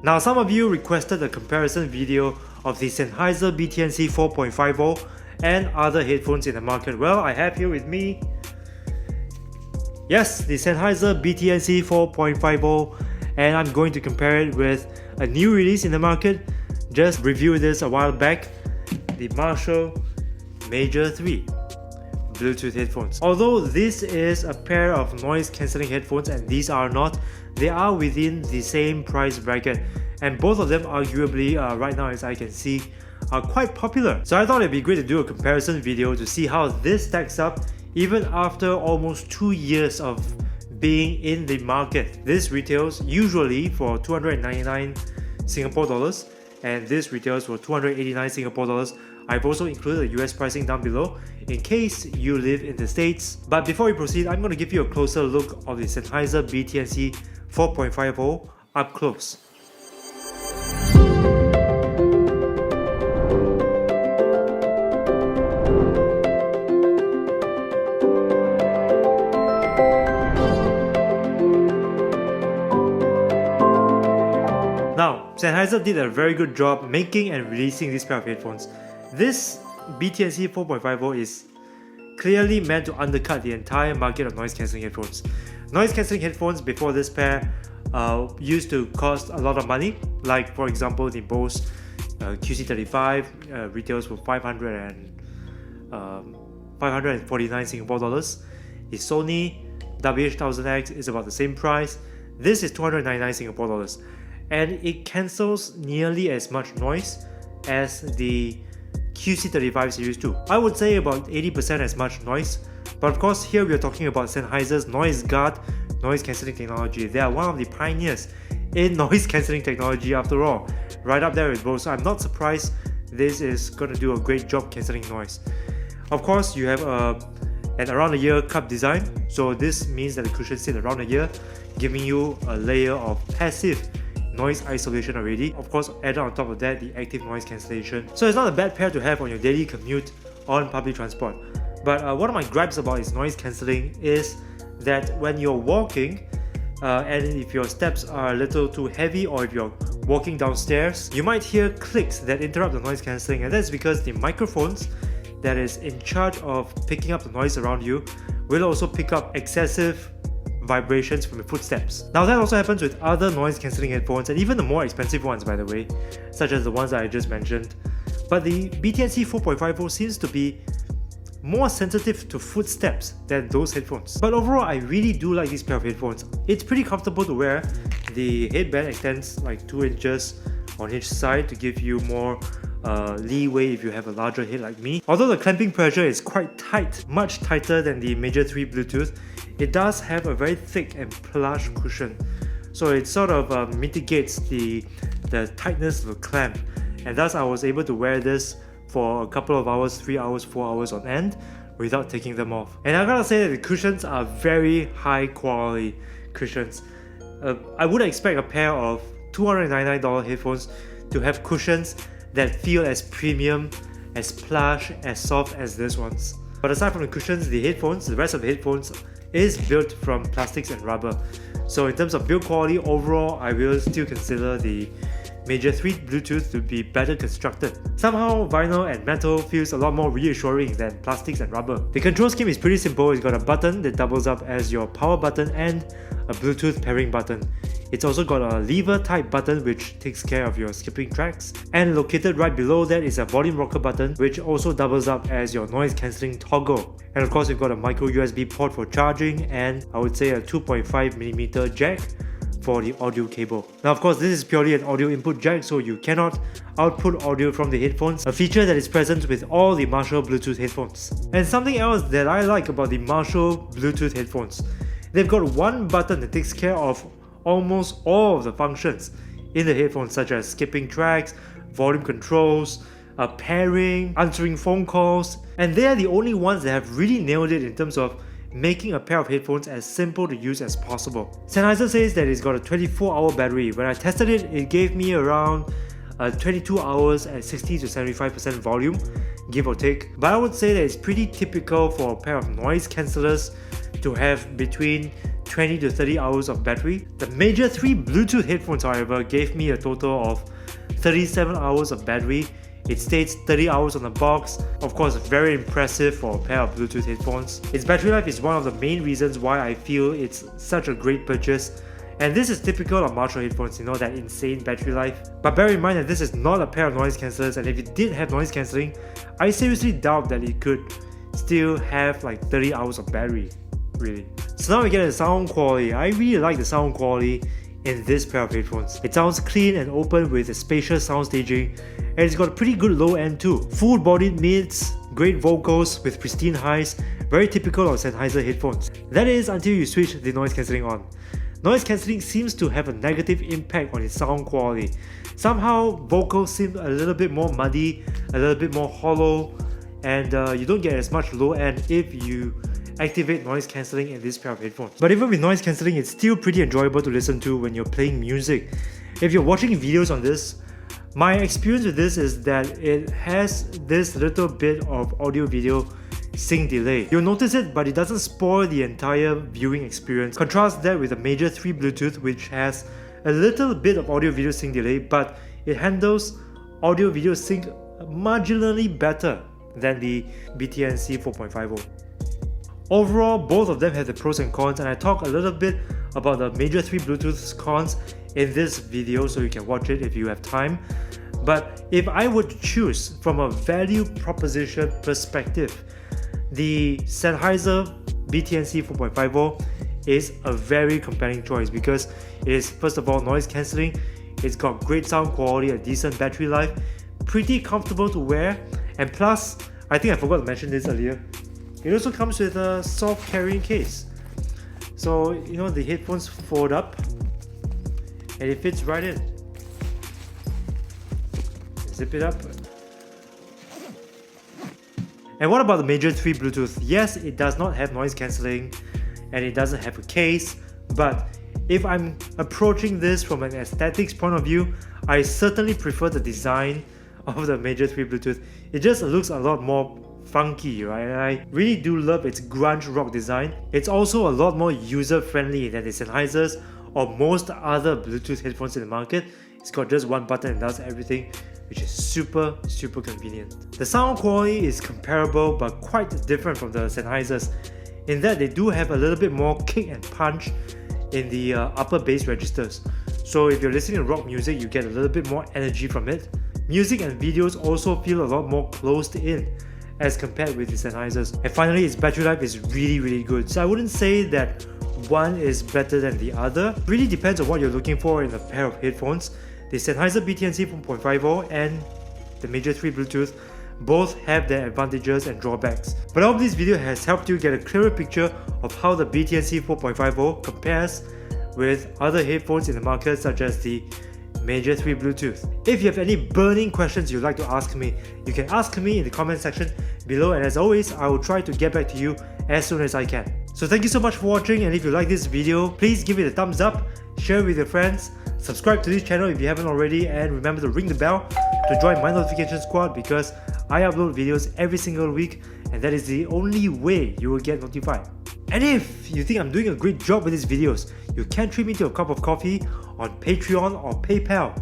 Now some of you requested a comparison video of the Sennheiser BTNC 4.50 and other headphones in the market. Well, I have here with me, yes, the Sennheiser BTNC 4.50, and I'm going to compare it with a new release in the market. Just reviewed this a while back, the Marshall Major 3 Bluetooth headphones. Although this is a pair of noise cancelling headphones and these are not, they are within the same price bracket, and both of them arguably right now, as I can see, are quite popular. So I thought it'd be great to do a comparison video to see how this stacks up even after almost 2 years of being in the market. This retails usually for 299 Singapore dollars and this retails for 289 Singapore dollars. I've also included the US pricing down below in case you live in the States. But before we proceed, I'm going to give you a closer look of the Sennheiser BTNC 4.50 up close. Now, Sennheiser did a very good job making and releasing this pair of headphones. This BTNC 4.50 is clearly meant to undercut the entire market of noise cancelling headphones. Noise cancelling headphones before this pair used to cost a lot of money, like for example the Bose QC35 retails for 549 Singapore dollars. The Sony WH1000X is about the same price. This is 299 Singapore dollars, and it cancels nearly as much noise as the QC35 Series 2. I would say about 80% as much noise, but of course here we are talking about Sennheiser's Noise Guard noise cancelling technology. They are one of the pioneers in noise cancelling technology after all, right up there with Bose. So I'm not surprised this is going to do a great job cancelling noise. Of course, you have an around a year cup design, so this means that the cushions sit around a year, giving you a layer of passive noise isolation already. Of course, added on top of that the active noise cancellation. So it's not a bad pair to have on your daily commute on public transport. But one of my gripes about its noise cancelling is that when you're walking and if your steps are a little too heavy, or if you're walking downstairs, you might hear clicks that interrupt the noise cancelling, and that's because the microphones that is in charge of picking up the noise around you will also pick up excessive vibrations from your footsteps. Now that also happens with other noise cancelling headphones, and even the more expensive ones, by the way, such as the ones that I just mentioned. But the BTNC 4.50 seems to be more sensitive to footsteps than those headphones. But overall, I really do like this pair of headphones. It's pretty comfortable to wear. The headband extends like 2 inches on each side to give you more leeway if you have a larger head like me. Although the clamping pressure is quite tight, much tighter than the Major 3 Bluetooth, it does have a very thick and plush cushion, so it sort of mitigates the tightness of the clamp, and thus I was able to wear this for a couple of hours, 3 hours, 4 hours on end without taking them off. And I gotta say that the cushions are very high quality cushions. I would expect a pair of $299 headphones to have cushions that feel as premium, as plush, as soft as this ones. But aside from the cushions, the rest of the headphones is built from plastics and rubber. So in terms of build quality overall, I will still consider the Major 3 Bluetooth to be better constructed. Somehow vinyl and metal feels a lot more reassuring than plastics and rubber. The control scheme is pretty simple. It's got a button that doubles up as your power button and a Bluetooth pairing button. It's also got a lever type button which takes care of your skipping tracks, and located right below that is a volume rocker button which also doubles up as your noise cancelling toggle. And of course, you've got a micro USB port for charging, and I would say a 2.5mm jack for the audio cable. Now of course, this is purely an audio input jack, so you cannot output audio from the headphones, a feature that is present with all the Marshall Bluetooth headphones. And something else that I like about the Marshall Bluetooth headphones, they've got one button that takes care of almost all of the functions in the headphones, such as skipping tracks, volume controls, pairing, answering phone calls, and they are the only ones that have really nailed it in terms of making a pair of headphones as simple to use as possible. Sennheiser says that it's got a 24-hour battery. When I tested it, it gave me around 22 hours at 60 to 75% volume, give or take. But I would say that it's pretty typical for a pair of noise cancellers to have between 20 to 30 hours of battery. The major 3 Bluetooth headphones, however, gave me a total of 37 hours of battery. It states 30 hours on the box. Of course, very impressive for a pair of Bluetooth headphones. Its battery life is one of the main reasons why I feel it's such a great purchase. And this is typical of Marshall headphones, you know, that insane battery life. But bear in mind that this is not a pair of noise cancellers, and if it did have noise cancelling, I seriously doubt that it could still have like 30 hours of battery, really. So now we get the sound quality. I really like the sound quality in this pair of headphones. It sounds clean and open with a spacious sound staging, and it's got a pretty good low end too. Full-bodied mids, great vocals with pristine highs, very typical of Sennheiser headphones. That is until you switch the noise cancelling on. Noise cancelling seems to have a negative impact on its sound quality. Somehow vocals seem a little bit more muddy, a little bit more hollow, and you don't get as much low end if you activate noise cancelling in this pair of headphones. But even with noise cancelling, it's still pretty enjoyable to listen to when you're playing music. If you're watching videos on this, my experience with this is that it has this little bit of audio-video sync delay. You'll notice it, but it doesn't spoil the entire viewing experience. Contrast that with the major 3 Bluetooth, which has a little bit of audio-video sync delay, but it handles audio-video sync marginally better than the BTNC 4.50. Overall, both of them have the pros and cons, and I talk a little bit about the major 3 Bluetooth's cons in this video, so you can watch it if you have time. But if I were to choose from a value proposition perspective, the Sennheiser BTNC 4.50 is a very compelling choice because it is, first of all, noise cancelling, it's got great sound quality, a decent battery life, pretty comfortable to wear, and plus, I think I forgot to mention this earlier, it also comes with a soft carrying case. So, you know, the headphones fold up and it fits right in. Zip it up. And what about the major 3 Bluetooth? Yes, it does not have noise cancelling and it doesn't have a case, but if I'm approaching this from an aesthetics point of view, I certainly prefer the design of the major 3 Bluetooth. It just looks a lot more funky, right? And I really do love its grunge rock design. It's also a lot more user-friendly than the Sennheisers or most other Bluetooth headphones in the market. It's got just one button and does everything, which is super convenient. The sound quality is comparable but quite different from the Sennheisers in that they do have a little bit more kick and punch in the upper bass registers. So if you're listening to rock music, you get a little bit more energy from it. Music and videos also feel a lot more closed in as compared with the Sennheisers. And finally, its battery life is really good. So I wouldn't say that one is better than the other. It really depends on what you're looking for in a pair of headphones. The Sennheiser BTNC 4.50 and the major 3 Bluetooth both have their advantages and drawbacks. But I hope this video has helped you get a clearer picture of how the BTNC 4.50 compares with other headphones in the market such as the major 3 Bluetooth. If you have any burning questions you'd like to ask me, you can ask me in the comment section below, and as always, I will try to get back to you as soon as I can. So thank you so much for watching, and if you like this video, please give it a thumbs up, share it with your friends, subscribe to this channel if you haven't already, and remember to ring the bell to join my notification squad because I upload videos every single week, and that is the only way you will get notified. And if you think I'm doing a great job with these videos, you can treat me to a cup of coffee on Patreon or PayPal.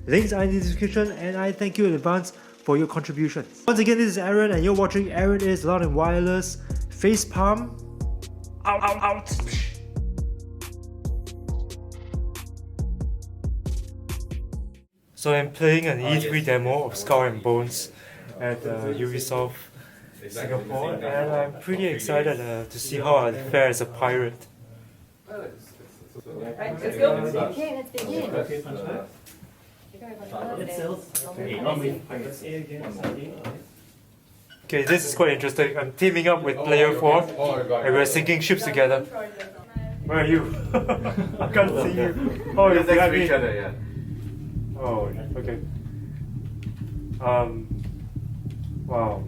Links are in the description, and I thank you in advance for your contributions. Once again, this is Aaron, and you're watching Aaron is Loud and Wireless. Facepalm. Out. So I'm playing an E3 demo of Skull and Bones at Ubisoft Singapore, and I'm pretty excited to see how I fare as a pirate. Right, let's go. Okay, let's begin. Okay, this is quite interesting. I'm teaming up with player 4 and we're sinking ships together. Where are you? I can't see you. Oh, you're behind me. Oh, okay. Wow.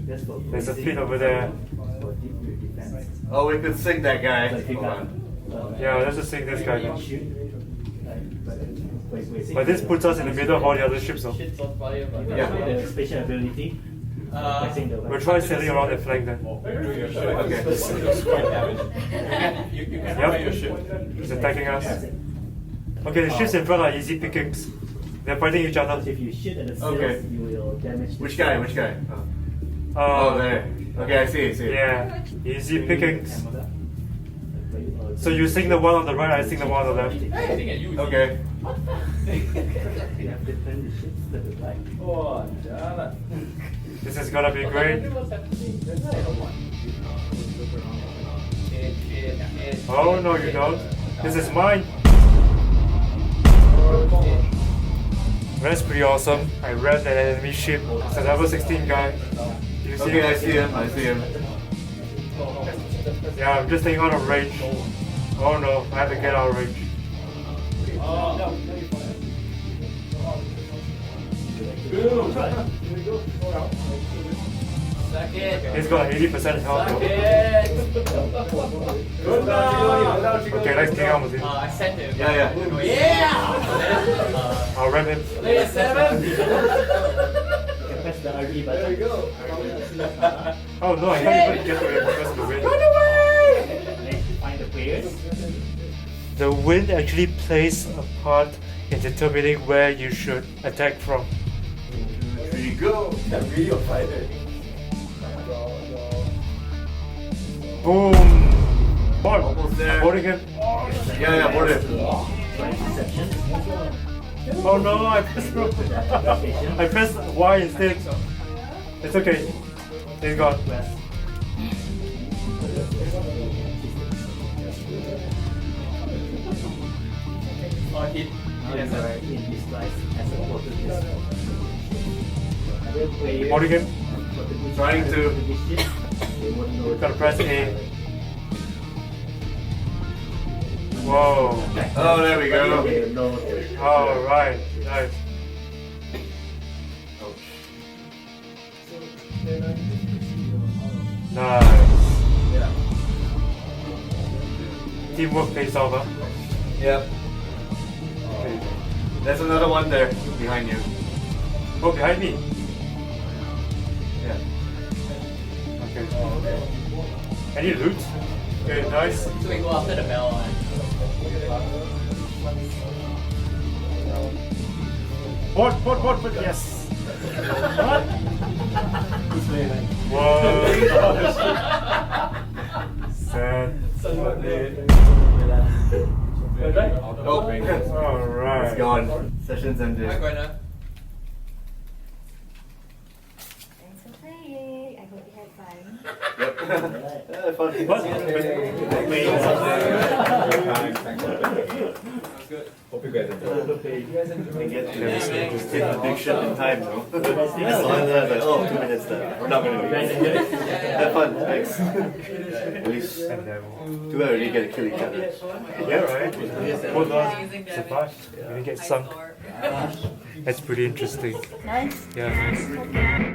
There's a pin over there. Oh, we could sing that guy. Hold on. Yeah, let's just sing this guy now. But this puts us in the middle of all the other ships though. Yeah. Special ability. We'll try sailing around the flank then. Okay. Yep. He's attacking us. Okay, the ships in front are easy pickings. They're fighting each other. If you shoot at the sails, Okay. you will damage the Which guy? sail. Which guy? Oh, there. Okay, I see. Yeah, easy pickings. Camera. So you sing the one on the right, I sing the one on the left. Okay. You have to turn the ships to the right. This is gonna be great. Oh no, you don't. This is mine. That's pretty awesome. I rammed an enemy ship. It's a level 16 guy. Do you see Okay, him? I see him. I see him. Yeah, I'm just staying out of range. Oh no, I have to get out of range. He's got 80% health. Okay, let's take out with him. I sent him. Yeah. I'll ram him. Play 7. You can press the RB button. Oh no, I can't even get to him because of the wind. Then you find the players. The wind actually plays a part in determining where you should attack from. There you go. Boom! Board! Almost there. Boarding him. Yeah, board it. Reception. Oh no, I pressed I pressed Y instead. It's okay. He's gone. West. Oh, hit. Now you are in this life as a water test. Other players Boarding him. Trying to. They won't know Gotta press A. Whoa. Oh, there we go. They know. Alright, nice. Nice. Teamwork pays off, huh? Yep. Okay. There's another one there behind you. Oh, behind me. Yeah. Okay. Any loot? Okay, nice. So we go after the bell one. Board, yes. What? Whoa. Sad. Oh, Alright. it's gone. Session's ended. Hi, Gwenna. Thanks for playing. I hope you had fun. Yep. Fun. What? Hope you guys enjoyed. We get to just take prediction in time, though. I saw it there, like, oh, 2 minutes left. We're not going to do it. Have fun, thanks. At least too bad we didn't get to kill each other. Yeah, right. Hold on. Survive. You didn't get sunk. That's pretty interesting. Nice. Yeah, nice.